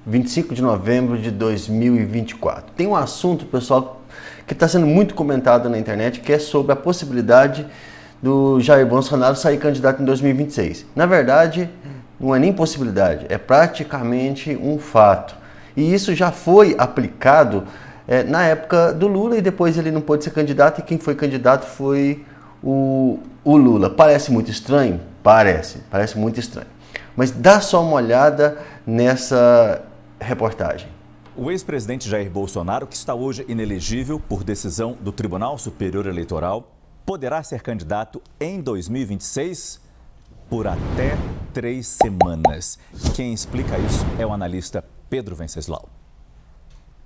25 de novembro de 2024. Tem um assunto, pessoal, que está sendo muito comentado na internet, que é sobre a possibilidade do Jair Bolsonaro sair candidato em 2026. Na verdade, não é nem possibilidade, é praticamente um fato. E isso já foi aplicado na época do Lula e depois ele não pôde ser candidato e quem foi candidato foi o Lula. Parece muito estranho? Parece muito estranho. Mas dá só uma olhada nessa reportagem. O ex-presidente Jair Bolsonaro, que está hoje inelegível por decisão do Tribunal Superior Eleitoral, poderá ser candidato em 2026 por até 3 semanas. Quem explica isso é o analista Pedro Venceslau.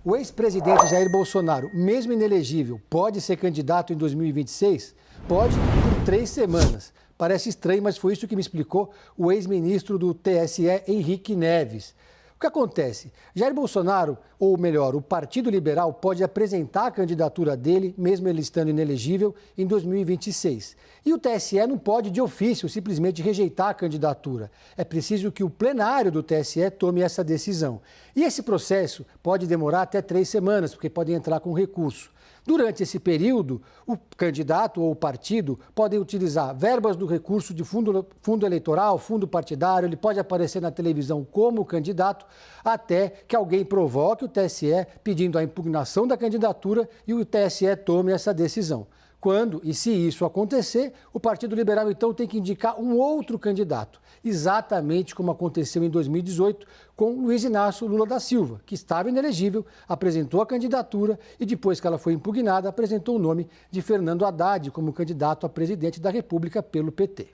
O ex-presidente Jair Bolsonaro, mesmo inelegível, pode ser candidato em 2026? Pode por 3 semanas. Parece estranho, mas foi isso que me explicou o ex-ministro do TSE, Henrique Neves. O que acontece? Jair Bolsonaro, ou melhor, o Partido Liberal, pode apresentar a candidatura dele, mesmo ele estando inelegível, em 2026. E o TSE não pode, de ofício, simplesmente rejeitar a candidatura. É preciso que o plenário do TSE tome essa decisão. E esse processo pode demorar até 3 semanas, porque pode entrar com recurso. Durante esse período, o candidato ou o partido podem utilizar verbas do recurso de fundo eleitoral, fundo partidário, ele pode aparecer na televisão como candidato, até que alguém provoque o TSE pedindo a impugnação da candidatura e o TSE tome essa decisão. Quando e se isso acontecer, o Partido Liberal então tem que indicar um outro candidato, exatamente como aconteceu em 2018 com Luiz Inácio Lula da Silva, que estava inelegível, apresentou a candidatura e depois que ela foi impugnada, apresentou o nome de Fernando Haddad como candidato a presidente da República pelo PT.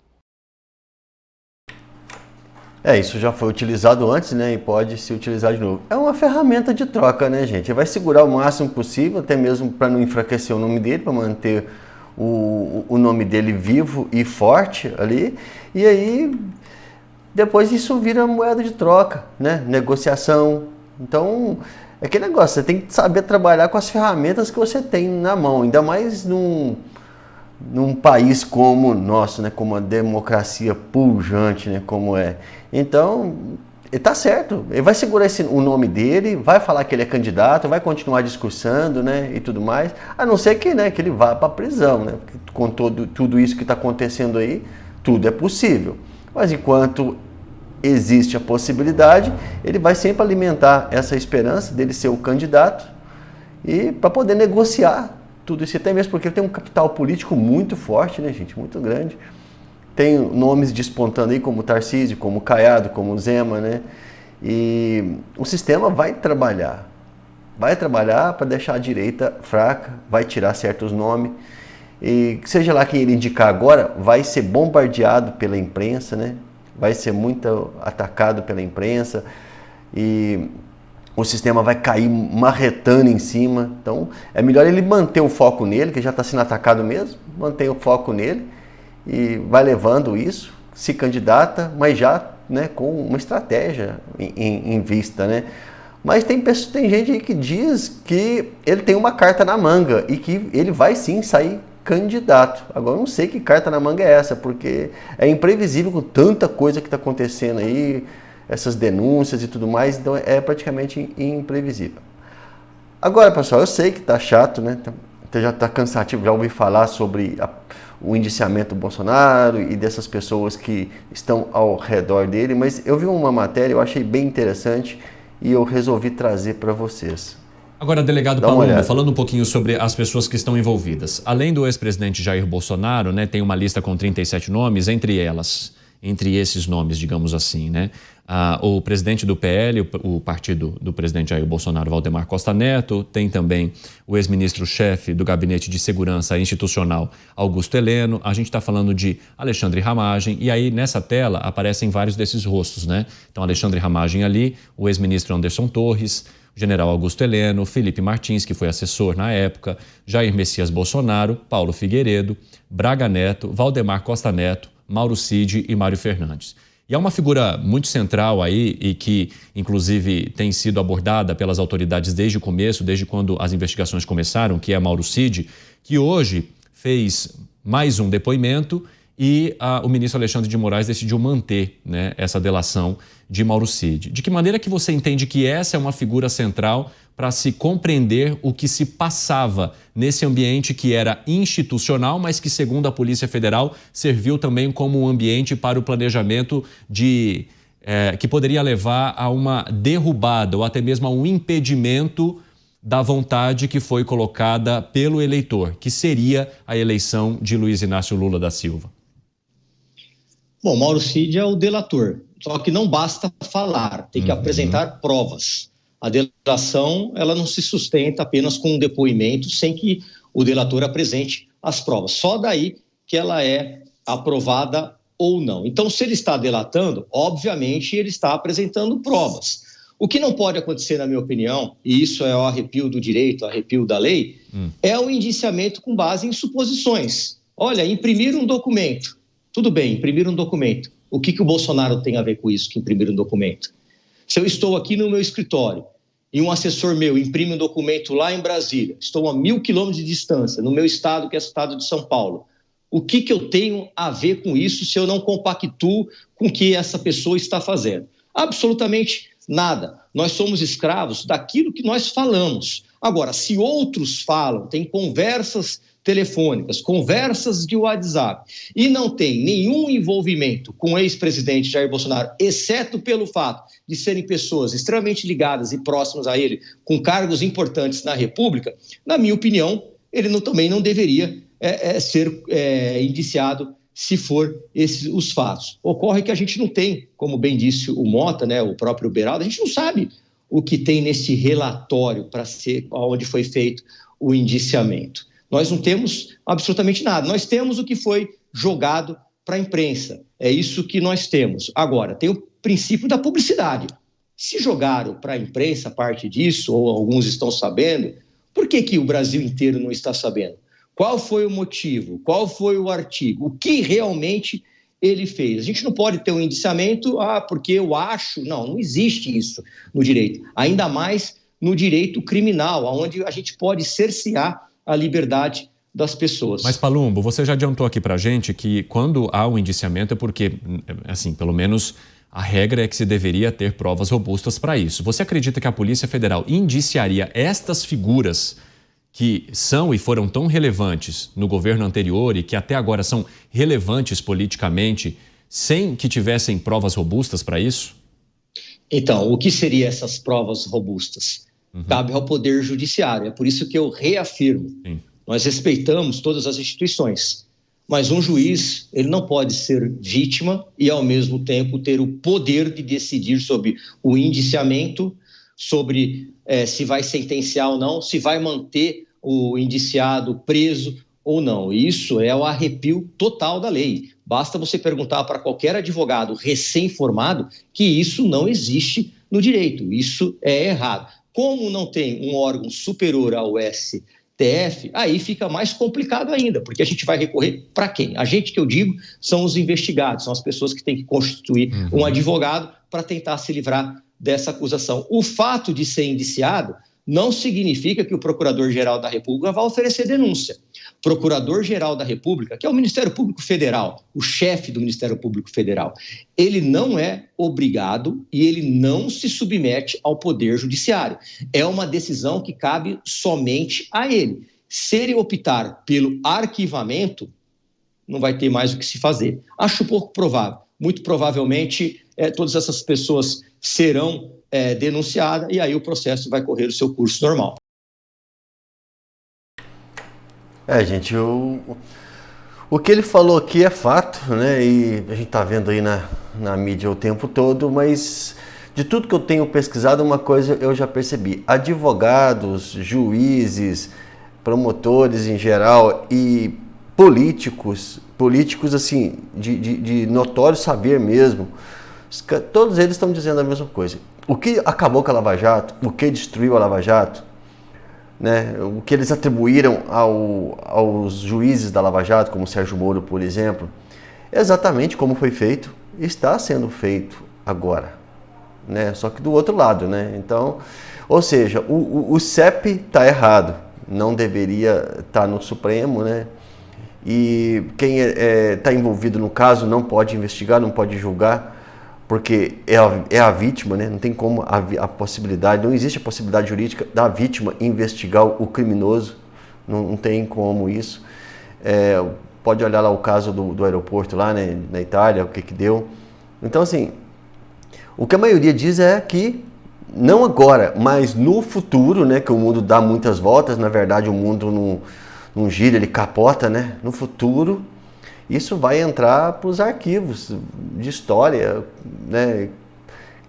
Isso já foi utilizado antes, né, e pode se utilizar de novo. É uma ferramenta de troca, né, gente? Ele vai segurar o máximo possível, até mesmo para não enfraquecer o nome dele, para manter o nome dele vivo e forte ali. E aí, depois isso vira moeda de troca, né? Negociação. Então, é aquele negócio, você tem que saber trabalhar com as ferramentas que você tem na mão, ainda mais num país como o nosso, né, como uma democracia pujante, né, como é. Então, ele tá certo, ele vai segurar o nome dele, vai falar que ele é candidato, vai continuar discursando, né, e tudo mais, a não ser que, né, que ele vá para a prisão, né, com tudo isso que está acontecendo aí, tudo é possível. Mas enquanto existe a possibilidade, ele vai sempre alimentar essa esperança dele ser o candidato e para poder negociar tudo isso, até mesmo porque ele tem um capital político muito forte, né, gente, muito grande. Tem nomes despontando aí como Tarcísio, como Caiado, como Zema, né? E o sistema vai trabalhar para deixar a direita fraca, vai tirar certos nomes. E seja lá quem ele indicar agora, vai ser bombardeado pela imprensa, né? Vai ser muito atacado pela imprensa e o sistema vai cair marretando em cima. Então, é melhor ele manter o foco nele, que já está sendo atacado mesmo, manter o foco nele e vai levando isso, se candidata, mas já, né, com uma estratégia em vista, né? Mas tem gente aí que diz que ele tem uma carta na manga e que ele vai sim sair candidato. Agora eu não sei que carta na manga é essa, porque é imprevisível com tanta coisa que está acontecendo aí, essas denúncias e tudo mais, então é praticamente imprevisível. Agora, pessoal, eu sei que tá chato, né? Já tá cansativo, já ouvi falar sobre o indiciamento do Bolsonaro e dessas pessoas que estão ao redor dele, mas eu vi uma matéria, eu achei bem interessante e eu resolvi trazer para vocês. Agora, delegado Palumbo, falando um pouquinho sobre as pessoas que estão envolvidas. Além do ex-presidente Jair Bolsonaro, né, tem uma lista com 37 nomes, entre esses nomes, digamos assim, né? O presidente do PL, o partido do presidente Jair Bolsonaro, Valdemar Costa Neto, tem também o ex-ministro-chefe do Gabinete de Segurança Institucional, Augusto Heleno, a gente está falando de Alexandre Ramagem, e aí nessa tela aparecem vários desses rostos, né? Então, Alexandre Ramagem ali, o ex-ministro Anderson Torres, o general Augusto Heleno, Felipe Martins, que foi assessor na época, Jair Messias Bolsonaro, Paulo Figueiredo, Braga Neto, Valdemar Costa Neto, Mauro Cid e Mário Fernandes. E é uma figura muito central aí e que, inclusive, tem sido abordada pelas autoridades desde o começo, desde quando as investigações começaram, que é Mauro Cid, que hoje fez mais um depoimento e o ministro Alexandre de Moraes decidiu manter, né, essa delação de Mauro Cid. De que maneira que você entende que essa é uma figura central para se compreender o que se passava nesse ambiente que era institucional, mas que, segundo a Polícia Federal, serviu também como um ambiente para o planejamento que poderia levar a uma derrubada ou até mesmo a um impedimento da vontade que foi colocada pelo eleitor, que seria a eleição de Luiz Inácio Lula da Silva? Bom, Mauro Cid é o delator, só que não basta falar, tem que apresentar provas. A delação, ela não se sustenta apenas com um depoimento sem que o delator apresente as provas. Só daí que ela é aprovada ou não. Então, se ele está delatando, obviamente ele está apresentando provas. O que não pode acontecer, na minha opinião, e isso é o arrepio do direito, o arrepio da lei, é o indiciamento com base em suposições. Olha, imprimir um documento. Tudo bem, imprimir um documento. O que o Bolsonaro tem a ver com isso, que imprimir um documento? Se eu estou aqui no meu escritório e um assessor meu imprime um documento lá em Brasília, estou a 1.000 quilômetros de distância, no meu estado, que é o estado de São Paulo, o que eu tenho a ver com isso se eu não compactuo com o que essa pessoa está fazendo? Absolutamente nada. Nós somos escravos daquilo que nós falamos. Agora, se outros falam, tem conversas telefônicas, conversas de WhatsApp, e não tem nenhum envolvimento com o ex-presidente Jair Bolsonaro, exceto pelo fato de serem pessoas extremamente ligadas e próximas a ele, com cargos importantes na República, na minha opinião, ele também não deveria ser indiciado se for esses os fatos. Ocorre que a gente não tem, como bem disse o Mota, né, o próprio Beraldo, a gente não sabe o que tem nesse relatório para ser onde foi feito o indiciamento. Nós não temos absolutamente nada. Nós temos o que foi jogado para a imprensa. É isso que nós temos. Agora, tem o princípio da publicidade. Se jogaram para a imprensa parte disso, ou alguns estão sabendo, por que o Brasil inteiro não está sabendo? Qual foi o motivo? Qual foi o artigo? O que realmente ele fez? A gente não pode ter um indiciamento, porque eu acho. Não existe isso no direito. Ainda mais no direito criminal, onde a gente pode cercear a liberdade das pessoas. Mas, Palumbo, você já adiantou aqui para a gente que quando há um indiciamento é porque, assim, pelo menos a regra é que se deveria ter provas robustas para isso. Você acredita que a Polícia Federal indiciaria estas figuras que são e foram tão relevantes no governo anterior e que até agora são relevantes politicamente, sem que tivessem provas robustas para isso? Então, o que seriam essas provas robustas? Cabe ao Poder Judiciário. É por isso que eu reafirmo. Sim. Nós respeitamos todas as instituições, mas um juiz ele não pode ser vítima e, ao mesmo tempo, ter o poder de decidir sobre o indiciamento, sobre se vai sentenciar ou não, se vai manter o indiciado preso ou não. Isso é o arrepio total da lei. Basta você perguntar para qualquer advogado recém-formado que isso não existe no direito. Isso é errado. Como não tem um órgão superior ao STF, aí fica mais complicado ainda, porque a gente vai recorrer para quem? A gente, que eu digo, são os investigados, são as pessoas que têm que constituir um advogado para tentar se livrar dessa acusação. O fato de ser indiciado não significa que o Procurador-Geral da República vai oferecer denúncia. Procurador-Geral da República, que é o Ministério Público Federal, o chefe do Ministério Público Federal, ele não é obrigado e ele não se submete ao Poder Judiciário. É uma decisão que cabe somente a ele. Se ele optar pelo arquivamento, não vai ter mais o que se fazer. Acho pouco provável. Muito provavelmente, todas essas pessoas serão denunciadas e aí o processo vai correr o seu curso normal. Gente, o que ele falou aqui é fato, né? E a gente está vendo aí na mídia o tempo todo, mas de tudo que eu tenho pesquisado, uma coisa eu já percebi. Advogados, juízes, promotores em geral e políticos assim, de notório saber mesmo, todos eles estão dizendo a mesma coisa. O que acabou com a Lava Jato, o que destruiu a Lava Jato, né, o que eles atribuíram aos juízes da Lava Jato, como Sérgio Moro, por exemplo, é exatamente como foi feito e está sendo feito agora, né, só que do outro lado, né? Então, ou seja, o CEP está errado, não deveria estar no Supremo, né? e quem está envolvido no caso não pode investigar, não pode julgar, porque é a vítima, né? Não tem como a possibilidade, não existe a possibilidade jurídica da vítima investigar o criminoso, não tem como isso. Pode olhar lá o caso do aeroporto lá, né, na Itália, o que deu. Então, assim, o que a maioria diz é que, não agora, mas no futuro, né, que o mundo dá muitas voltas, na verdade o mundo não gira, ele capota, né? No futuro, isso vai entrar para os arquivos de história, né?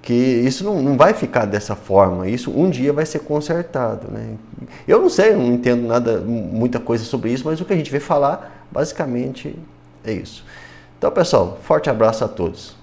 Que isso não vai ficar dessa forma, isso um dia vai ser consertado, né? Eu não sei, não entendo muita coisa sobre isso, mas o que a gente vê falar, basicamente, é isso. Então, pessoal, forte abraço a todos.